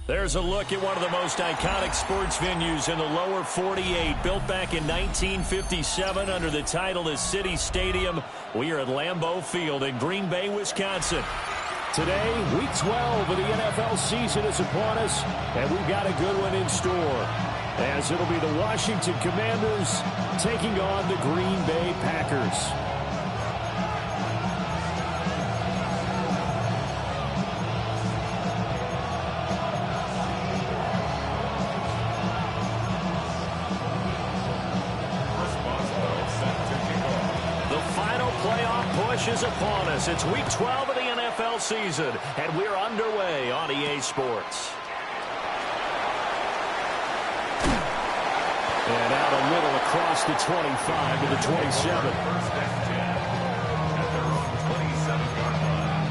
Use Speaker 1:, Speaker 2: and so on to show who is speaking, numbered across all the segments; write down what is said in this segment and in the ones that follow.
Speaker 1: There's a look at one of the most iconic sports venues in the lower 48. Built back in 1957 under the title of City Stadium. We are at Lambeau Field in Green Bay, Wisconsin. Today, Week 12 of the NFL season is upon us, and we've got a good one in store, as it'll be the Washington Commanders taking on the Green Bay Packers. Is upon us. It's Week 12 of the NFL season, and we're underway on EA Sports. And out a little across the 25 to the 27.
Speaker 2: First and 10 at their own 27-yard
Speaker 3: line.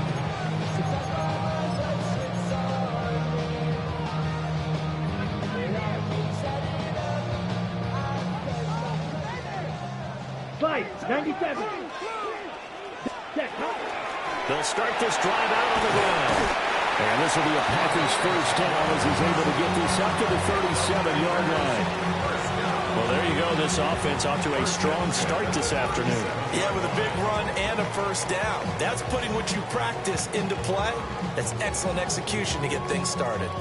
Speaker 3: 97.
Speaker 1: They'll start this drive out on the ground. And this will be a Packers first down as he's able to get this up to the 37-yard line. Well, there you go. This offense off to a strong start this afternoon.
Speaker 4: Yeah, with a big run and a first down. That's putting what you practice into play. That's excellent execution to get things started.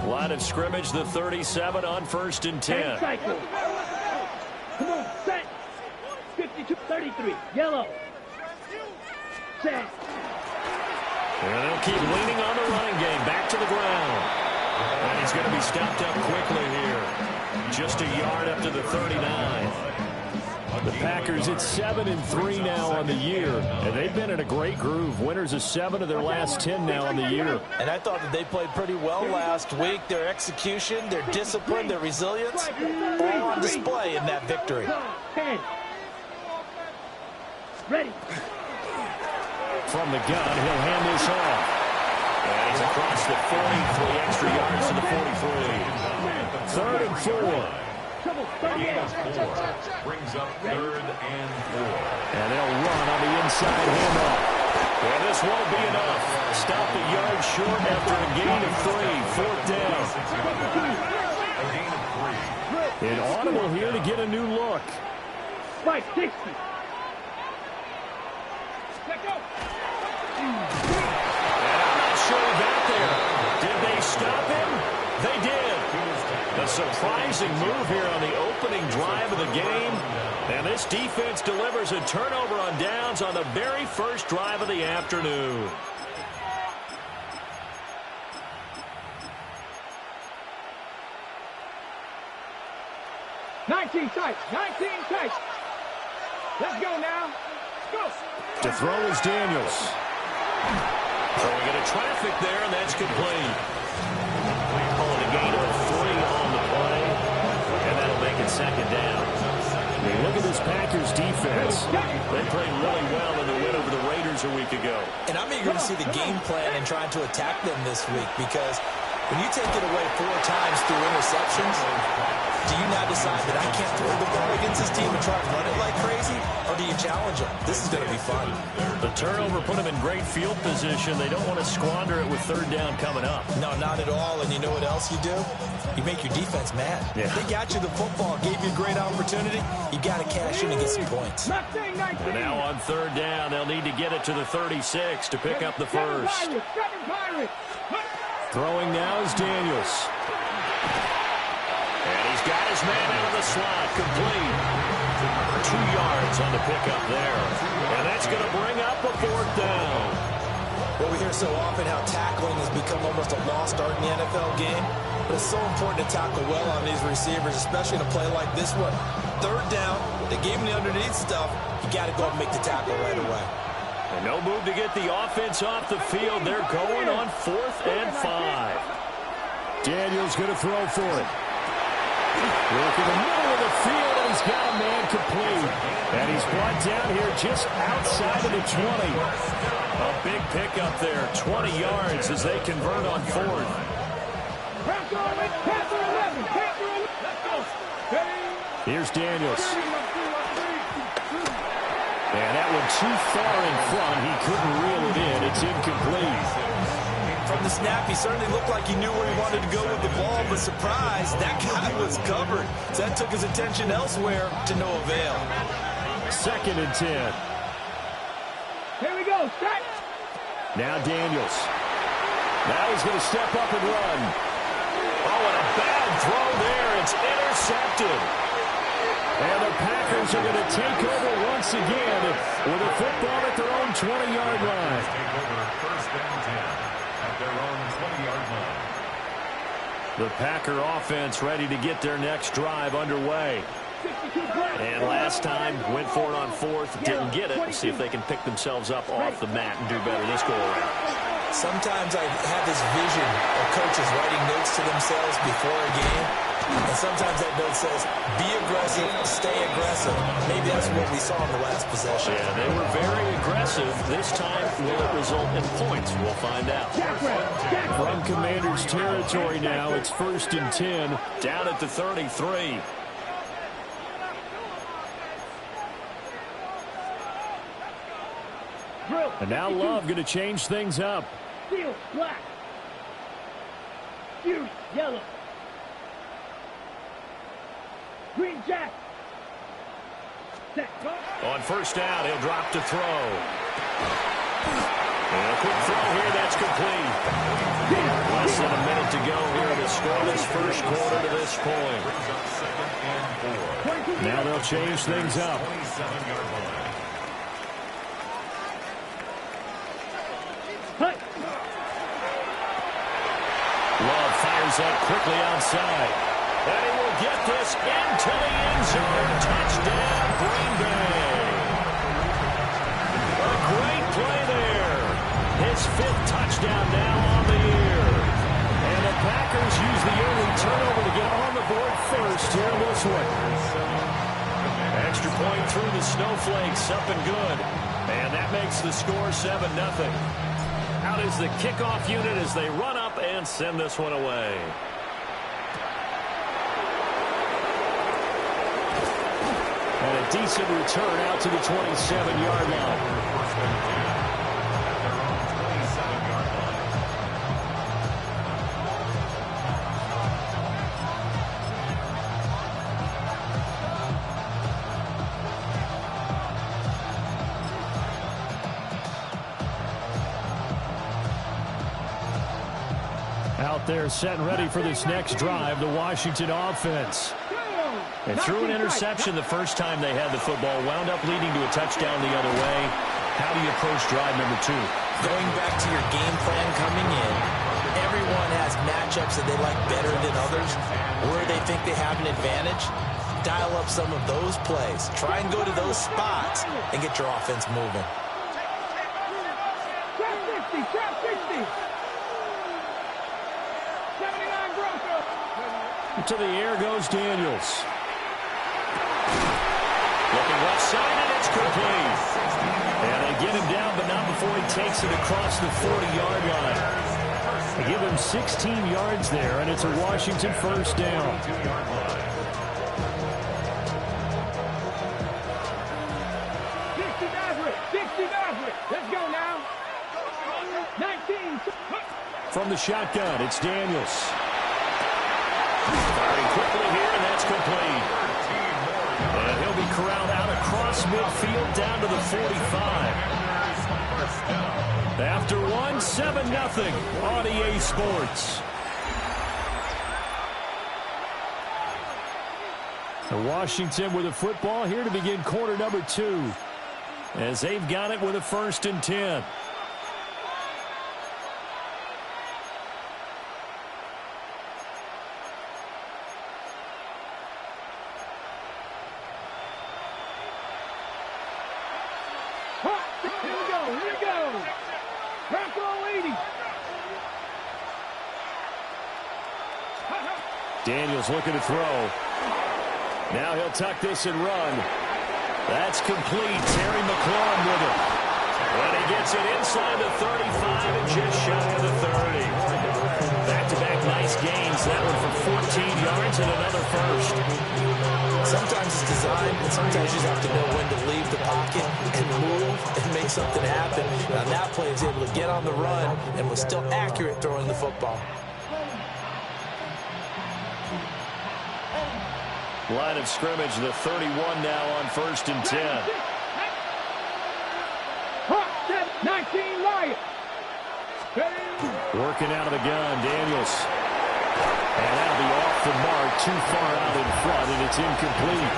Speaker 1: Line of scrimmage, the 37 on 1st and 10.
Speaker 3: Cycle. Come on, set. 52-33, yellow. Set.
Speaker 1: And they'll keep leaning on the running game. Back to the ground. And he's going to be stopped up quickly here. Just a yard up to the 39. The Packers at 7-3 now on the year. And they've been in a great groove. Winners of 7 of their last 10 now on the year.
Speaker 4: And I thought that they played pretty well last week. Their execution, their discipline, their resilience, all on display in that victory.
Speaker 3: 10. Ready.
Speaker 1: From the gun, he'll hand this off. And he's across the 43 extra yards to the 43. 3rd and 4.
Speaker 2: Brings up 3rd and 4.
Speaker 1: And they'll run on the inside handoff. And this won't be enough. Stop the yard short after a gain of 3. 4th down.
Speaker 2: A gain of 3.
Speaker 1: An audible here to get a new look.
Speaker 3: 560.
Speaker 1: And I'm not sure he got there. Did they stop him? They did. A surprising move here on the opening drive of the game. And this defense delivers a turnover on downs on the very first drive of the afternoon.
Speaker 3: Nineteen tight. Let's go now. Go.
Speaker 1: To throw is Daniels. Throwing into traffic there, and that's complete. Calling a gain of 3 on the play, and that'll make it 2nd down. I mean, look at this Packers defense. They played really well in the win over the Raiders a week ago.
Speaker 4: And I'm eager to see the game plan and trying to attack them this week, because when you take it away 4 times through interceptions, do you now decide that I can't throw the ball against this team and try to run it like crazy? Or do you challenge them? This is going to be fun.
Speaker 1: The turnover put them in great field position. They don't want to squander it with 3rd down coming up.
Speaker 4: No, not at all. And you know what else you do? You make your defense mad.
Speaker 1: Yeah.
Speaker 4: They got you the football, gave you a great opportunity. You got to cash in and get some points.
Speaker 1: And now on 3rd down, they'll need to get it to the 36 to pick up the first. Throwing now is Daniels. And he's got his man out of the slot, complete. 2 yards on the pickup there. And that's going to bring up a 4th down.
Speaker 4: Well, we hear so often how tackling has become almost a lost art in the NFL game. But it's so important to tackle well on these receivers, especially in a play like this one. 3rd down, they gave him the underneath stuff. You got to go and make the tackle right away.
Speaker 1: And no move to get the offense off the field. They're going on 4th and 5. Daniels going to throw for it. Look in the middle of the field, and he's got a man complete. And he's brought down here just outside of the 20. A big pickup there, 20 yards as they convert on 4th. Here's Daniels. And that one too far in front. He couldn't reel it in. It's incomplete.
Speaker 4: From the snap, he certainly looked like he knew where he wanted to go with the ball, but surprise, that guy was covered. So that took his attention elsewhere to no avail.
Speaker 1: 2nd and 10.
Speaker 3: Here we go. Set.
Speaker 1: Now Daniels. Now he's going to step up and run. Oh, and a bad throw there. It's intercepted. And the Packers are going to take over once again with a football at their own 20-yard line.
Speaker 2: Take over 1st and 10 at their own 20-yard line.
Speaker 1: The Packer offense ready to get their next drive underway. And last time, went for it on 4th, didn't get it. We'll see if they can pick themselves up off the mat and do better this go-around.
Speaker 4: Sometimes I have this vision of coaches writing notes to themselves before a game, and sometimes that note says, be aggressive, stay aggressive. Maybe that's what we saw in the last possession.
Speaker 1: Yeah, they were very aggressive. This time, will it result in points? We'll find out. From Commanders territory now, it's 1st and 10, down at the 33. And now Love going to change things up.
Speaker 3: Steel, black. Fury, yellow. Green jack. Set. Go.
Speaker 1: On 1st down, he'll drop to throw. And a quick throw here, that's complete. Less than a minute to go here in the scoreless 1st quarter to this point. Now they'll change things up.
Speaker 2: 27-yard line.
Speaker 1: Love fires up quickly outside. And he will get this into the end zone. Touchdown, Green Bay. A great play there. His 5th touchdown now on the year. And the Packers use the early turnover to get on the board first here in this one. Extra point through the snowflakes, up and good. And that makes the score 7-0. Out is the kickoff unit as they run up and send this one away. And a decent return out to the 27-yard line. Out there set and ready for this next drive, the Washington offense. And threw an interception the first time they had the football, wound up leading to a touchdown the other way. How do you approach drive number 2?
Speaker 4: Going back to your game plan coming in, everyone has matchups that they like better than others, where they think they have an advantage. Dial up some of those plays. Try and go to those spots and get your offense moving.
Speaker 3: Trap 60, trap 60. 79 Broncos.
Speaker 1: To the air goes Daniels. Looking left side, and it's complete. And they get him down, but not before he takes it across the 40-yard line. They give him 16 yards there, and it's a Washington 1st down.
Speaker 3: 60 Maverick, 60 Maverick. Let's go now. 19.
Speaker 1: From the shotgun, it's Daniels. Firing quickly here, and that's complete. And he'll be corralled out across midfield down to the 45. After 7-0 on EA Sports. So Washington with a football here to begin quarter number 2. As they've got it with a 1st and 10.
Speaker 3: Here we go. Bronco 80.
Speaker 1: Daniels looking to throw. Now he'll tuck this and run. That's complete. Terry McLaurin with it. And he gets it inside the 35 and just shy of the 30. Back-to-back nice gains. That one for 14 yards and another 1st.
Speaker 4: Sometimes it's designed, and sometimes you just have to know when to leave the pocket and move and make something happen. Now that play is able to get on the run and was still accurate throwing the football.
Speaker 1: Line of scrimmage, the 31 now on 1st and 10.
Speaker 3: Hot, set, 19, Lions.
Speaker 1: Working out of the gun, Daniels. And that'll be off the mark, too far out in front, and it's incomplete.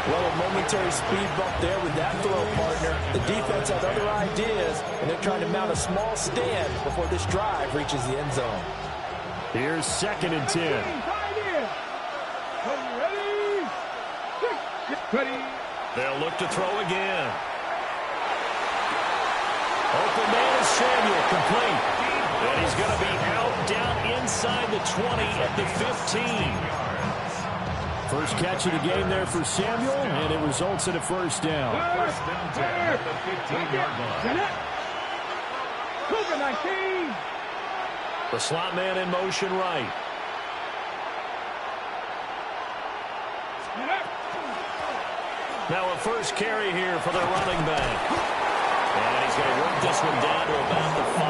Speaker 4: Well, a momentary speed bump there with that throw, partner. The defense has other ideas, and they're trying to mount a small stand before this drive reaches the end zone.
Speaker 1: Here's 2nd and 10.
Speaker 3: Ready.
Speaker 1: They'll look to throw again. Open man is Samuel, complete. And he's going to be out down inside the 20 at the 15. First catch of the game there for Samuel, and it results in a first down.
Speaker 2: First and 10 at the 15-yard line.
Speaker 3: Cover 19.
Speaker 1: The slot man in motion right. Now a first carry here for the running back. And he's going to work this one down to about the 5.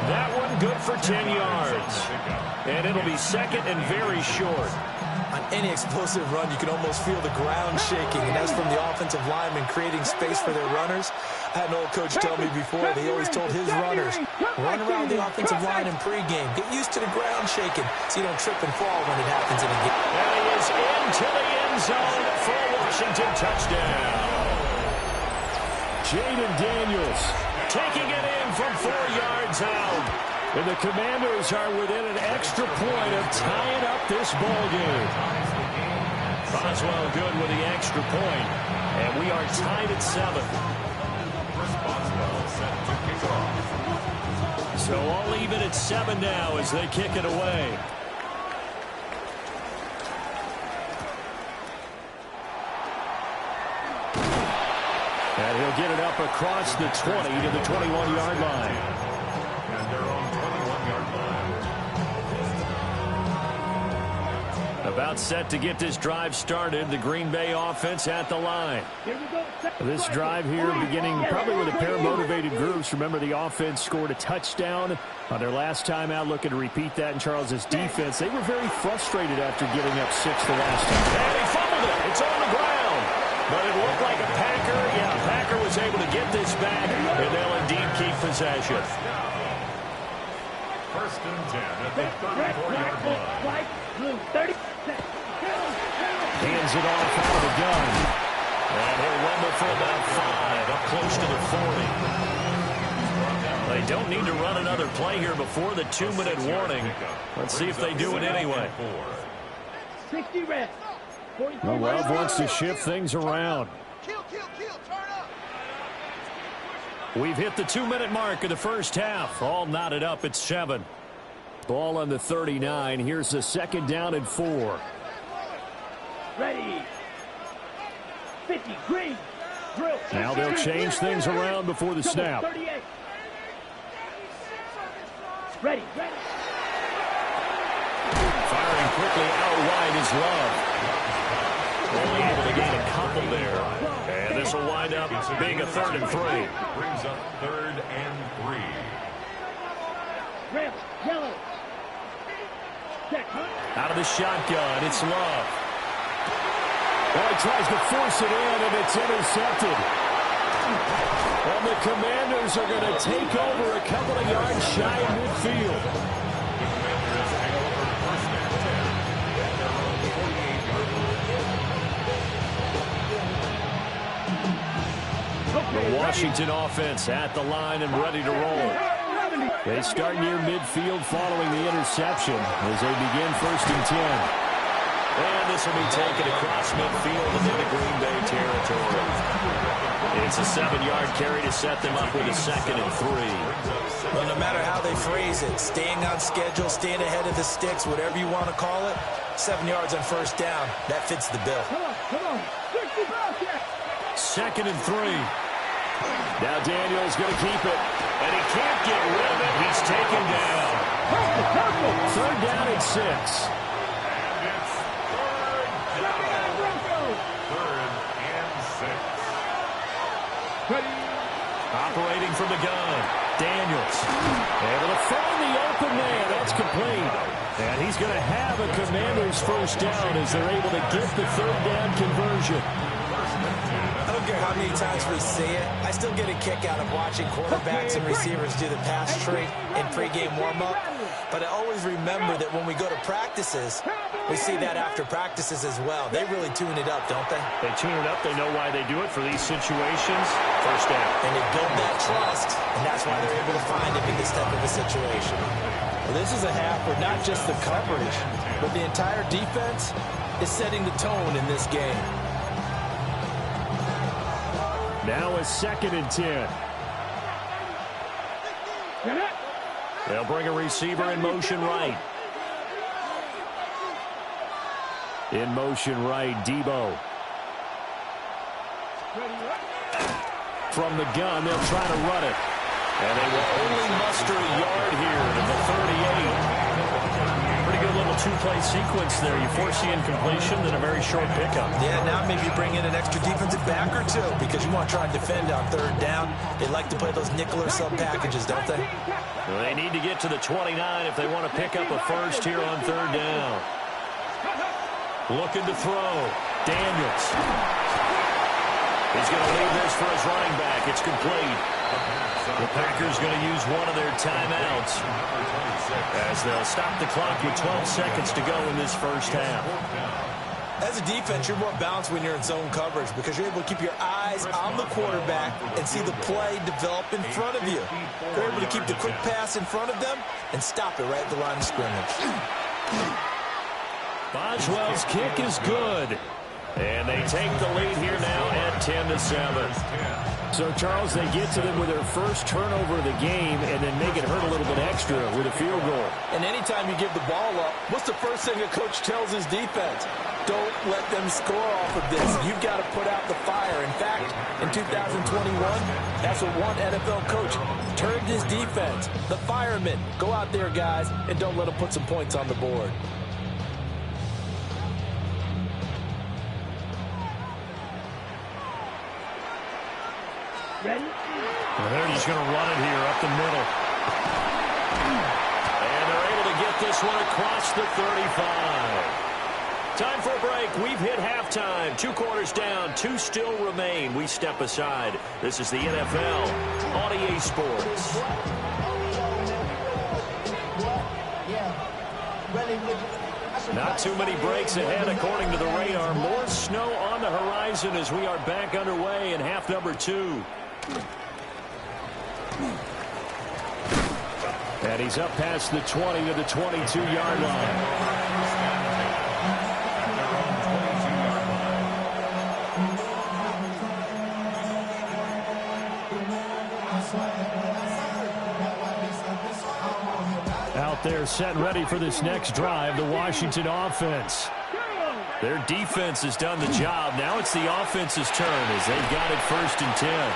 Speaker 1: That one good for 10 yards. And it'll be 2nd and very short.
Speaker 4: On any explosive run, you can almost feel the ground shaking, and that's from the offensive linemen creating space for their runners. I had an old coach tell me before, that he always told his runners, run around the offensive line in pregame. Get used to the ground shaking so you don't trip and fall when it happens in a game.
Speaker 1: And he is into the end zone for a Washington touchdown. Jaden Daniels taking it in from 4 yards out. And the Commanders are within an extra point of tying up this ball game. Boswell good with the extra point, and we are tied at 7.
Speaker 2: Boswell set to kick off.
Speaker 1: So all even at 7 now as they kick it away. And he'll get it up across the 20 to the 21-yard line.
Speaker 2: And their own 21-yard line.
Speaker 1: About set to get this drive started. The Green Bay offense at the line. This drive here beginning probably with a pair of motivated groups. Remember, the offense scored a touchdown on their last time out. Looking to repeat that in Charles's defense. They were very frustrated after giving up 6 the last time. And he fumbled it. It's on the ground. But it looked like a Packer. Yeah, Packer was able to get this back, and they'll indeed keep possession.
Speaker 2: First and 10 at the 34-yard line.
Speaker 1: Hands it off out of the gun. And he'll rumble for about 5, up close to the 40. They don't need to run another play here before the 2-minute warning. Let's see if they do it anyway.
Speaker 3: 60 reps.
Speaker 1: Well, Love wants to shift things around. We've hit the 2-minute mark of the first half. All knotted up at 7. Ball on the 39. Here's the 2nd down and 4.
Speaker 3: Ready. 50, green. Drill.
Speaker 1: Now they'll change things around before the snap.
Speaker 3: 38. Ready.
Speaker 1: Firing quickly out wide is Love. Only able to gain a couple there. And this will wind up being a 3rd and 3.
Speaker 2: Brings up 3rd and 3.
Speaker 3: Red, yellow.
Speaker 1: Out of the shotgun, it's Love. Well, he tries to force it in, and it's intercepted. And the Commanders are going to take over a couple of yards shy of midfield. The Washington offense at the line and ready to roll. They start near midfield following the interception as they begin 1st and 10. And this will be taken across midfield and into Green Bay territory. It's a 7-yard carry to set them up with a 2nd and 3.
Speaker 4: Well, no matter how they phrase it, staying on schedule, staying ahead of the sticks, whatever you want to call it, 7 yards on 1st down, that fits the bill.
Speaker 3: Come on.
Speaker 1: 2nd and 3. Now Daniels going to keep it, and he can't get rid of it. He's taken down. 3rd down and 6.
Speaker 2: And it's 3rd
Speaker 1: It's complete. And he's going to have a Commanders first down as they're able to get the third down conversion.
Speaker 4: I don't care how many times we see it. I still get a kick out of watching quarterbacks and receivers do the pass tree in pregame warm-up. But I always remember that when we go to practices, we see that after practices as well. They really tune it up, don't they?
Speaker 1: They tune it up. They know why they do it for these situations. First down.
Speaker 4: And they build that trust, and that's why they're able to find him in this type of a situation. Well, this is a half where not just the coverage, but the entire defense is setting the tone in this game.
Speaker 1: Now a 2nd and 10. They'll bring a receiver in motion right. In motion right, Debo. From the gun, they'll try to run it. And they will only muster a yard here to the 38. Pretty good little two-play sequence there. You force the incompletion, then a very short pickup.
Speaker 4: Yeah, now maybe you bring in an extra defensive back or two because you want to try and defend on third down. They like to play those nickel or sub packages, don't they?
Speaker 1: Well, they need to get to the 29 if they want to pick up a first here on third down. Looking to throw. Daniels. He's going to leave this for his running back. It's complete. The Packers going to use one of their timeouts as they'll stop the clock with 12 seconds to go in this first half.
Speaker 4: As a defense, you're more balanced when you're in zone coverage because you're able to keep your eyes on the quarterback and see the play develop in front of you. You're able to keep the quick pass in front of them and stop it right at the line of scrimmage.
Speaker 1: Boswell's kick is good. And they take the lead here now at 10-7. So, Charles, they get to them with their first turnover of the game and then make it hurt a little bit extra with a field goal.
Speaker 4: And anytime you give the ball up, what's the first thing a coach tells his defense? Don't let them score off of this. You've got to put out the fire. In fact, in 2021, that's what one NFL coach termed his defense. The firemen. Go out there, guys, and don't let them put some points on the board.
Speaker 1: Well, they're just going to run it here up the middle. And they're able to get this one across the 35. Time for a break. We've hit halftime. 2 quarters down. 2 still remain. We step aside. This is the NFL on EA Sports. Not too many breaks ahead according to the radar. More snow on the horizon as we are back underway in half number 2. And he's up past the 20 to the 22-yard line. Out there set and ready for this next drive, the Washington offense. Their defense has done the job. Now it's the offense's turn as they've got it 1st and 10.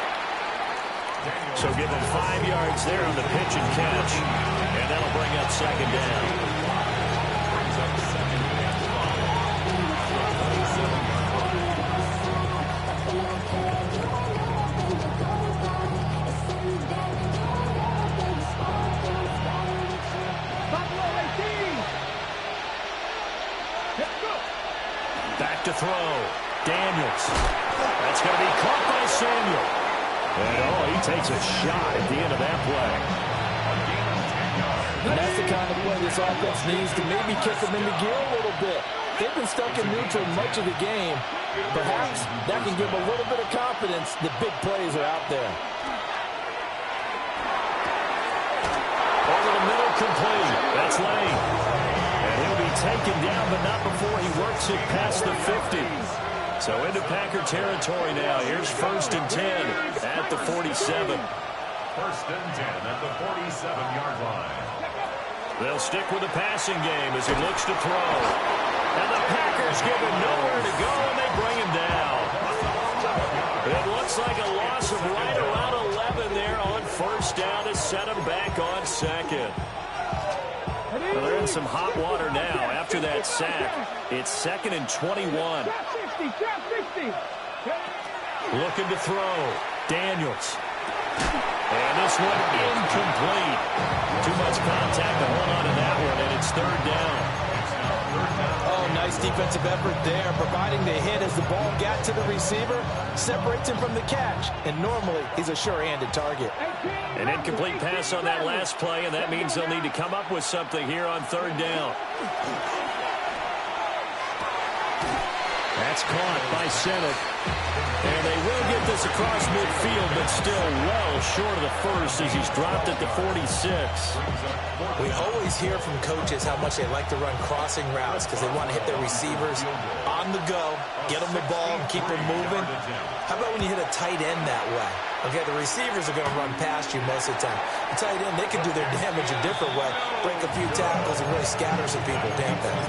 Speaker 1: So give them 5 yards there on the pitch and catch. And that'll bring up 2nd down. Back to throw. Daniels. That's going to be caught by Samuel. And, he takes a shot at the end of that play.
Speaker 4: And that's the kind of play this offense needs to maybe kick them into gear a little bit. They've been stuck in neutral much of the game. Perhaps that can give them a little bit of confidence that big plays are out there.
Speaker 1: Over the middle, complete. That's Lane. And he'll be taken down, but not before he works it past the 50. So into Packer territory now. Here's 1st and 10 at the 47.
Speaker 2: 1st and 10 at the 47-yard line.
Speaker 1: They'll stick with the passing game as he looks to throw. And the Packers give him nowhere to go, and they bring him down. It looks like a loss of right around 11 there on 1st down to set him back on 2nd. Well, they're in some hot water now. After that sack, it's 2nd and 21. Looking to throw. Daniels. And this one incomplete. Too much contact to hold on to that one. it's third down.
Speaker 4: Oh, nice defensive effort there, providing the hit as the ball got to the receiver, separates him from the catch, and normally he's a sure-handed target.
Speaker 1: An incomplete pass on that last play, and that means they'll need to come up with something here on third down. That's caught by Senate. And they will get this across midfield, but still well short of the first as he's dropped at the 46.
Speaker 4: We always hear from coaches how much they like to run crossing routes because they want to hit their receivers on the go, get them the ball, and keep them moving. How about when you hit a tight end that way? Okay, the receivers are going to run past you most of the time. The tight end, they can do their damage a different way, break a few tackles and really scatter some people. Damn that.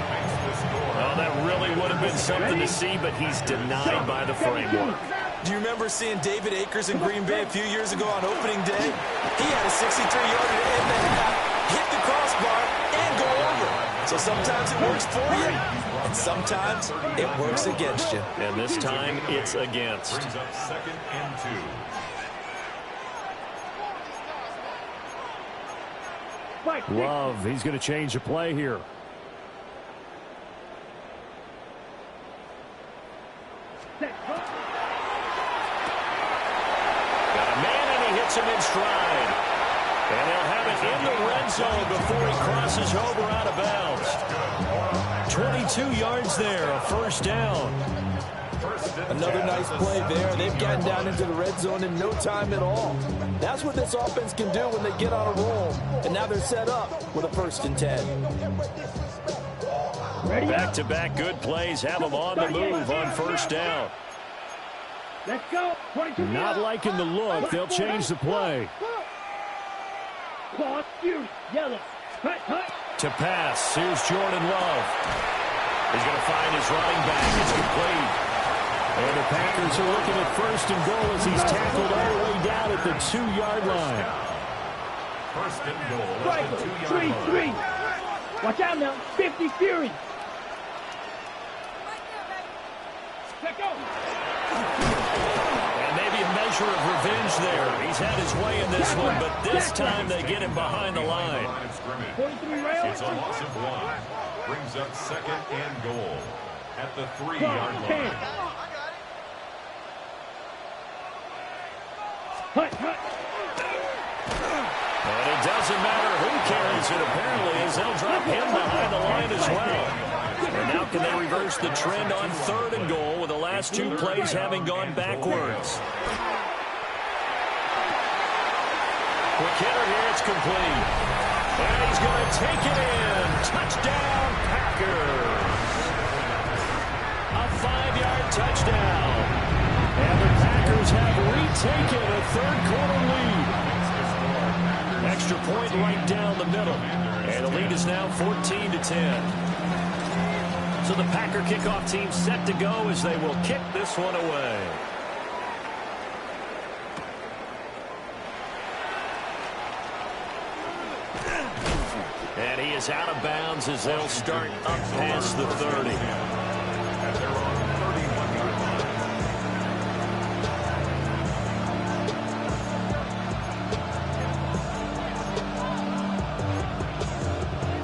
Speaker 1: Oh, that really would have been something to see, but he's denied by the framework.
Speaker 4: Do you remember seeing David Akers in Green Bay a few years ago on opening day? He had a 63-yarder to end the half, hit the crossbar, and go over. So sometimes it works for you, and sometimes it works against you.
Speaker 1: And this time, it's against.
Speaker 2: Brings up 2nd and 2.
Speaker 3: Love,
Speaker 1: he's going to change the play here. Got a man, and he hits him in stride. And they'll have it in the red zone before he crosses over out of bounds. 22 yards there, a first down.
Speaker 4: Another nice play there. They've gotten down into the red zone in no time at all. That's what this offense can do when they get on a roll. And now they're set up with a 1st and 10.
Speaker 1: Back-to-back good plays have them on the move on first down.
Speaker 3: Let's go.
Speaker 1: Not liking the look. They'll change the play.
Speaker 3: Yellow.
Speaker 1: To pass. Here's Jordan Love. He's going to find his running back. It's complete. And the Packers are looking at 1st and goal as he's tackled all the way down at the 2-yard line.
Speaker 2: 1st and goal at the 2-yard line.
Speaker 3: Watch out now. 50 Fury. Let go.
Speaker 1: And maybe a measure of revenge there. He's had his way in this one, but this time they get him behind the line.
Speaker 2: It's a loss of 1. Brings up 2nd and goal at the 3-yard line.
Speaker 3: Hut.
Speaker 1: And it doesn't matter who carries it, apparently, as they'll drop him behind the line as well. And now can they reverse the trend on 3rd and goal with the last 2 plays having gone backwards? Quick hitter here, it's complete. And he's going to take it in. Touchdown, Packers. A 5-yard touchdown. And the Packers have retaken a 3rd-quarter lead. Extra point right down the middle. And the lead is now 14-10. So the Packer kickoff team set to go as they will kick this one away. And he is out of bounds as they'll start up past the 30.
Speaker 2: At their own 31-yard line.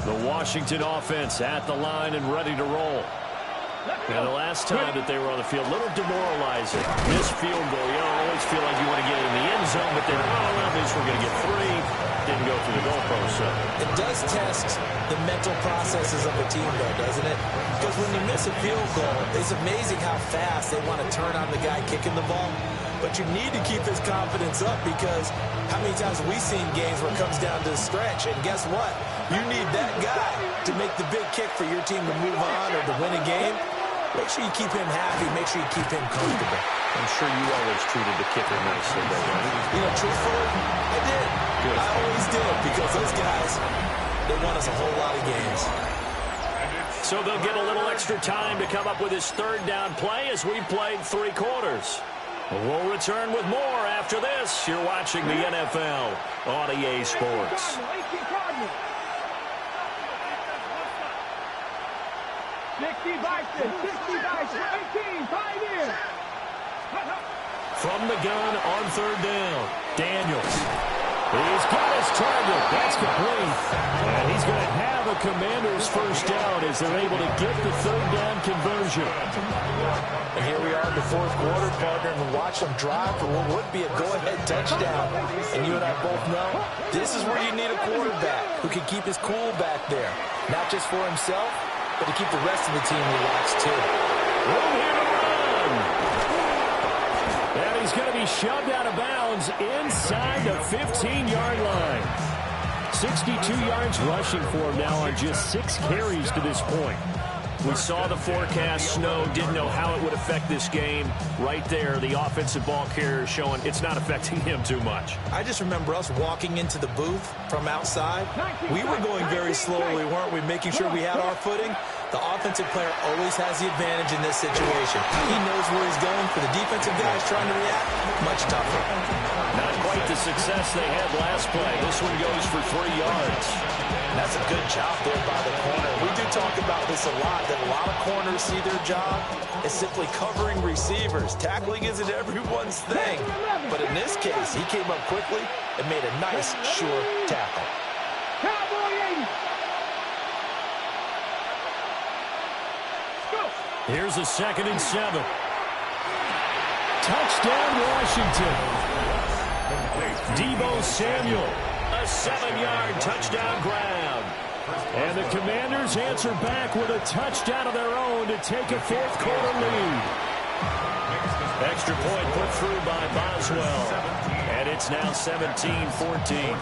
Speaker 1: The Washington offense at the line and ready to roll. And the last time that they were on the field, a little demoralizing. This field goal, you don't always feel like you want to get it in the end zone, but then, oh, at least we're going to get 3. Didn't go through the goalpost, so.
Speaker 4: It does test the mental processes of a team, though, doesn't it? Because when you miss a field goal, it's amazing how fast they want to turn on the guy kicking the ball. But you need to keep his confidence up because how many times have we seen games where it comes down to a stretch, and guess what? You need that guy to make the big kick for your team to move on or to win a game. Make sure you keep him happy. Make sure you keep him comfortable.
Speaker 1: I'm sure you always treated the kicker nicely, though, right?
Speaker 4: You know, truthfully, I did.
Speaker 1: Good.
Speaker 4: I always did because those guys, they won us a whole lot of games.
Speaker 1: So they'll get a little extra time to come up with his 3rd down play as we played 3 quarters. We'll return with more after this. You're watching the NFL on EA Sports. From the gun on 3rd down, Daniels. He's got his target. That's complete. And he's going to have a Commanders first down as they're able to get the third down conversion.
Speaker 4: And here we are in the fourth quarter, partner, and watch them drive for what would be a go-ahead touchdown. And you and I both know this is where you need a quarterback who can keep his cool back there. Not just for himself, but to keep the rest of the team relaxed, too.
Speaker 1: Room here to run. And he's going to be shoved out of bounds inside the 15-yard line. 62 yards rushing for him now on just 6 carries to this point. We saw the forecast, snow, didn't know how it would affect this game. Right there, the offensive ball carrier showing it's not affecting him too much.
Speaker 4: I just remember us walking into the booth from outside. We were going very slowly, weren't we, making sure we had our footing? The offensive player always has the advantage in this situation. He knows where he's going. For the defensive guys trying to react, much tougher.
Speaker 1: Not quite the success they had last play. This one goes for 3 yards.
Speaker 4: That's a good job there by the corner. We do talk about this a lot, that a lot of corners see their job as simply covering receivers. Tackling isn't everyone's thing. But in this case, he came up quickly and made a nice, sure tackle.
Speaker 3: Cowboy 80. Go.
Speaker 1: Here's a 2nd and 7. Touchdown, Washington. Deebo Samuel. A 7-yard touchdown grab. And the Commanders answer back with a touchdown of their own to take a fourth quarter lead. Extra point put through by Boswell. And it's now 17-14.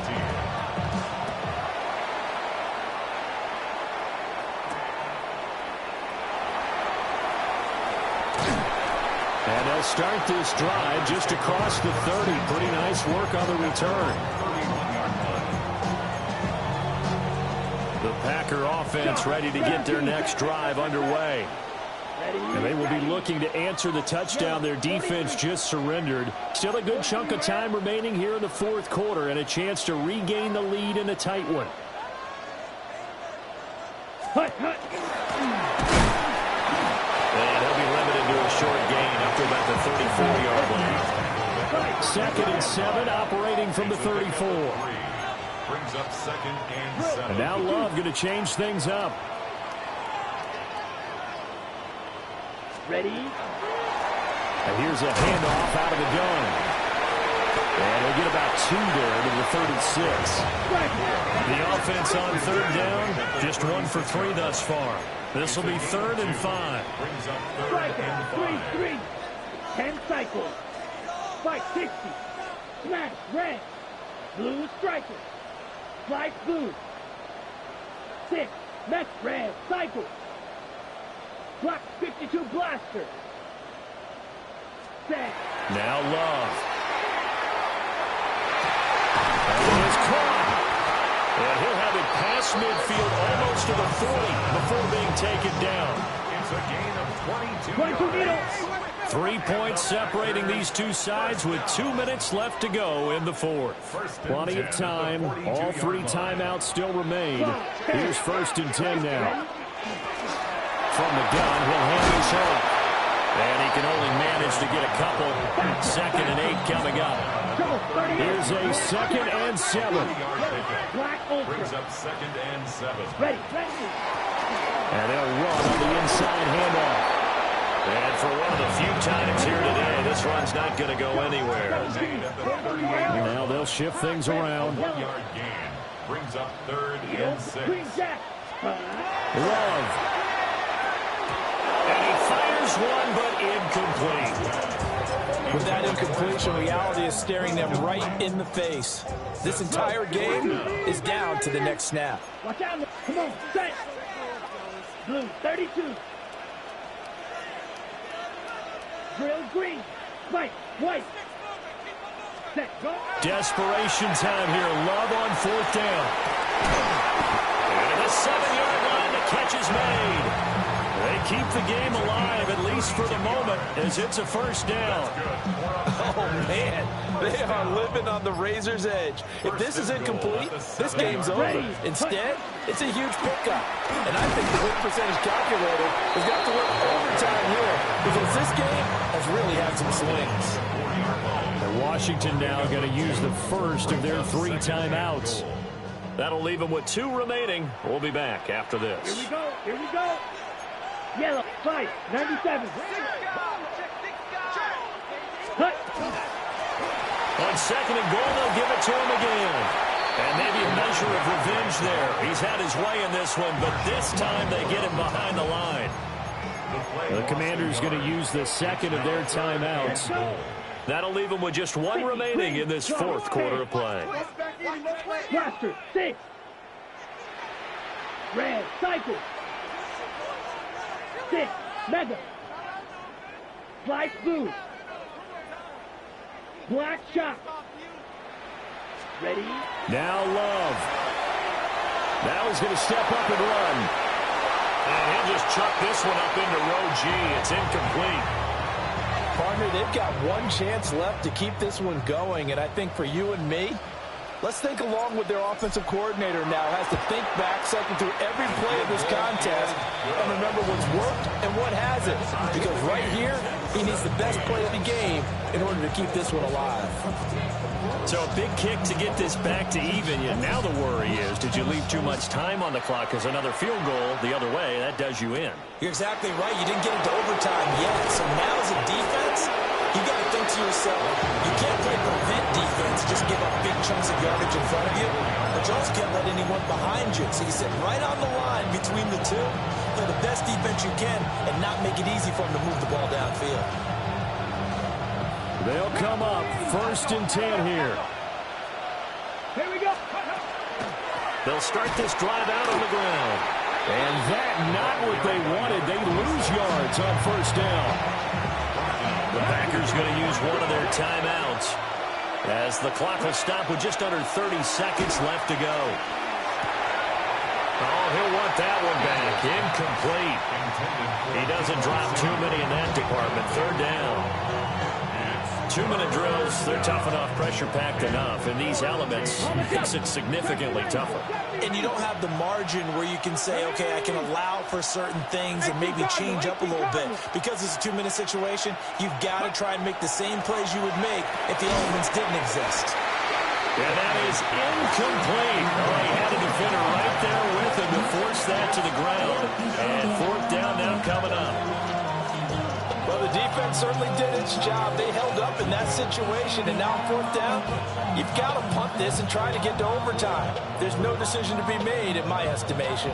Speaker 1: And they'll start this drive just across the 30. Pretty nice work on the return. The Packer offense ready to get their next drive underway. And they will be looking to answer the touchdown their defense just surrendered. Still a good chunk of time remaining here in the fourth quarter and a chance to regain the lead in a tight one. And he'll be limited to a short gain up to about the 34-yard line. 2nd and 7 operating from the 34.
Speaker 2: Brings up 2nd and 7.
Speaker 1: And now Love going to change things up.
Speaker 3: Ready?
Speaker 1: And here's a handoff out of the gun. And they'll get about 2 there to the 36. The offense on 3rd down, just 1 for 3 thus far. This will be 3rd and 5.
Speaker 2: Brings up 3rd
Speaker 3: Striker,
Speaker 2: and 5.
Speaker 3: 3-3. 10 cycles. Spike 60. Smash red. Blue striker. Slice blue. 6. Mesh red. Cycle. Block 52 blaster. Set.
Speaker 1: Now Love. And it is caught. And he'll have it past midfield almost to the 40 before being taken down.
Speaker 2: It's a gain of 22 yards.
Speaker 1: 3 points separating these two sides with 2 minutes left to go in the fourth. Plenty of time. All 3 timeouts still remain. Here's 1st and 10 now. From the gun, he'll hand this off. And he can only manage to get a couple. 2nd and 8 coming up. Here's a 2nd and 7.
Speaker 2: Brings up 2nd and 7.
Speaker 3: Ready.
Speaker 1: And they'll run on the inside handoff. And for one of the few times here today, this run's not going to go anywhere. Now they'll shift things around.
Speaker 2: 1-yard gain. Brings up 3rd and 6.
Speaker 1: Love. And he fires one, but incomplete.
Speaker 4: With that incompletion, reality is staring them right in the face. This entire game is down to the next snap.
Speaker 3: Watch out. Come on. Set. Blue 32. Drill green. White. White. Set. Go.
Speaker 1: Desperation time here. Love on 4th down. And the 7-yard line, the catch is made. They keep the game alive, at least for the moment, as it's a 1st down.
Speaker 4: Oh, man. They are living on the razor's edge. If this is incomplete, this game's over. Instead, it's a huge pickup. And I think the win percentage calculator has got to work overtime here because this game has really had some swings.
Speaker 1: And Washington now going to use the first of their 3 timeouts. That'll leave him with 2 remaining. We'll be back after this.
Speaker 3: Here we go. Here we go. Yellow, fight, 97. Cut.
Speaker 1: On 2nd and goal, they'll give it to him again. And maybe a measure of revenge there. He's had his way in this one, but this time they get him behind the line.
Speaker 5: The Commanders going to use the 2nd of their timeouts.
Speaker 1: That'll leave him with just 1 remaining in this 4th quarter of play.
Speaker 3: Blaster, 6. Red, cycle. 6, mega. Slice blue. Black shot. Ready?
Speaker 5: Now Love. Now he's going to step up and run.
Speaker 1: And he'll just chuck this one up into row G. It's incomplete.
Speaker 4: Partner, they've got 1 chance left to keep this one going, and I think for you and me, let's think along with their offensive coordinator now. Has to think back, cycle through every play of this contest, and remember what's worked and what hasn't. Because right here, he needs the best play of the game in order to keep this one alive.
Speaker 1: So a big kick to get this back to even. And now the worry is, did you leave too much time on the clock? Because another field goal the other way, that does you in.
Speaker 4: You're exactly right. You didn't get into overtime yet. So now as a defense, you got to think to yourself, you can't play prevent defense, just give up big chunks of yardage in front of you, but you also can't let anyone behind you. So you sit right on the line between the two, play the best defense you can, and not make it easy for them to move the ball downfield.
Speaker 5: They'll come up 1st and 10 here.
Speaker 3: Here we go.
Speaker 1: They'll start this drive out on the ground.
Speaker 5: And that not what they wanted. They lose yards on 1st down.
Speaker 1: The Packers going to use one of their timeouts as the clock will stop with just under 30 seconds left to go. Oh, he'll want that one back. Incomplete. He doesn't drop too many in that department. 3rd down. 2-minute drills, they're tough enough, pressure-packed enough. And these elements makes it significantly tougher.
Speaker 4: And you don't have the margin where you can say, okay, I can allow for certain things and maybe change up a little bit. Because it's a 2-minute situation, you've got to try and make the same plays you would make if the elements didn't exist.
Speaker 1: And that is incomplete. Oh, he had a defender right there with him to force that to the ground. And 4th down now coming up.
Speaker 4: Well, the defense certainly did its job. They held up in that situation, and now 4th down, you've got to punt this and try to get to overtime. There's no decision to be made, in my estimation.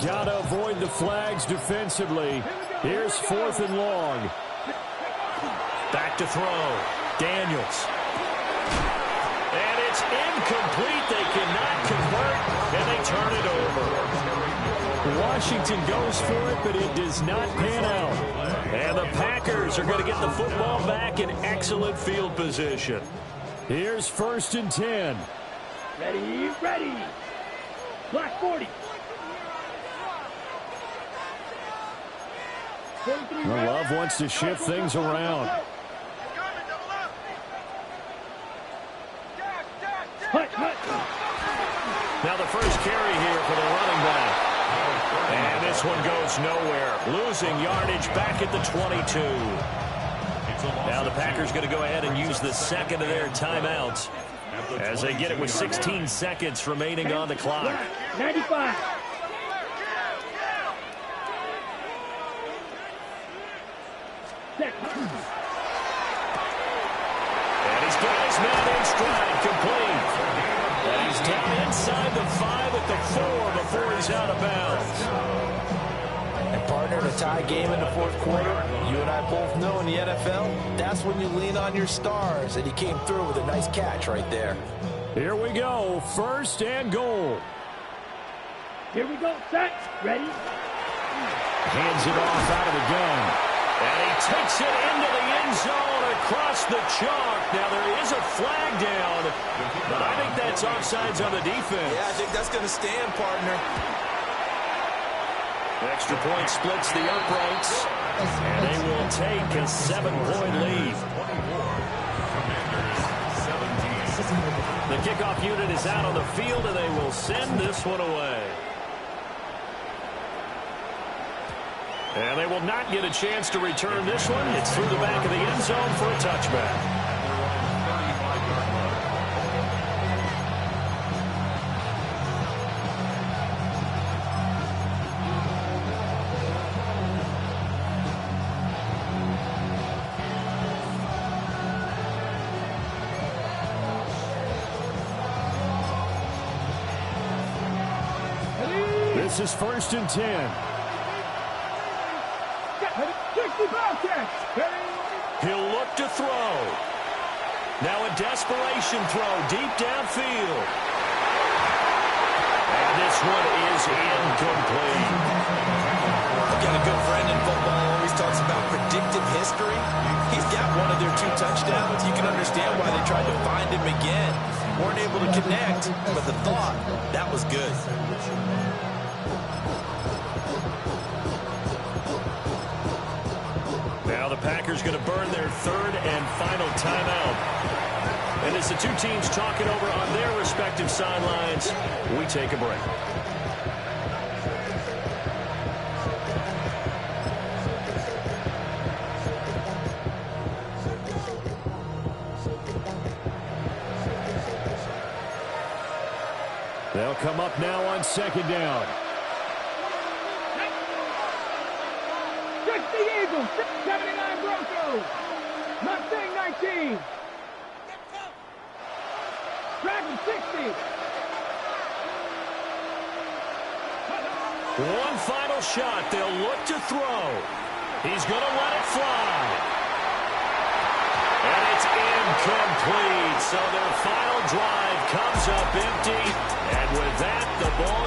Speaker 5: Got to avoid the flags defensively. Here's 4th and long.
Speaker 1: Back to throw. Daniels. And it's incomplete. They cannot convert, and they turn it over.
Speaker 5: Washington goes for it, but it does not pan out.
Speaker 1: And the Packers are going to get the football back in excellent field position.
Speaker 5: Here's 1st and 10.
Speaker 3: Ready, ready. Black 40.
Speaker 5: Well, Love wants to shift things around.
Speaker 1: Now the first carry here for the running back. And this one goes nowhere. Losing yardage back at the 22. Now the Packers going to go ahead and use the 2nd of their timeouts as they get it with 16 seconds remaining on the clock.
Speaker 3: 95.
Speaker 1: And he's got his man in stride, complete. And he's down inside the 5 at the 4 before he's out of bounds.
Speaker 4: And partner, in a tie game in the 4th quarter, you and I both know in the NFL, that's when you lean on your stars, and he came through with a nice catch right there.
Speaker 5: Here we go, 1st and goal.
Speaker 3: Here we go, set, ready.
Speaker 5: Hands it off out of the gun.
Speaker 1: And he takes it into the end zone across the chalk. Now there is a flag down, but I think that's offsides on the defense.
Speaker 4: Yeah, I think that's going to stand, partner.
Speaker 1: Extra point splits the uprights, and they will take a 7-point lead. The kickoff unit is out on the field, and they will send this one away. And they will not get a chance to return this one. It's through the back of the end zone for a touchback.
Speaker 5: This is 1st and 10.
Speaker 1: He'll look to throw. Now a desperation throw deep downfield. And this one is incomplete.
Speaker 4: I've got a good friend in football who always talks about predictive history. He's got one of their 2 touchdowns. You can understand why they tried to find him again. Weren't able to connect, but the thought, that was good.
Speaker 1: Now the Packers going to burn their 3rd and final timeout. And as the 2 teams talk it over on their respective sidelines, we take a break.
Speaker 5: They'll come up now on 2nd down.
Speaker 3: The Eagles, 79 Broncos. Mustang 19. Dragon 60.
Speaker 1: One final shot. They'll look to throw. He's going to let it fly. And it's incomplete. So their final drive comes up empty. And with that, the ball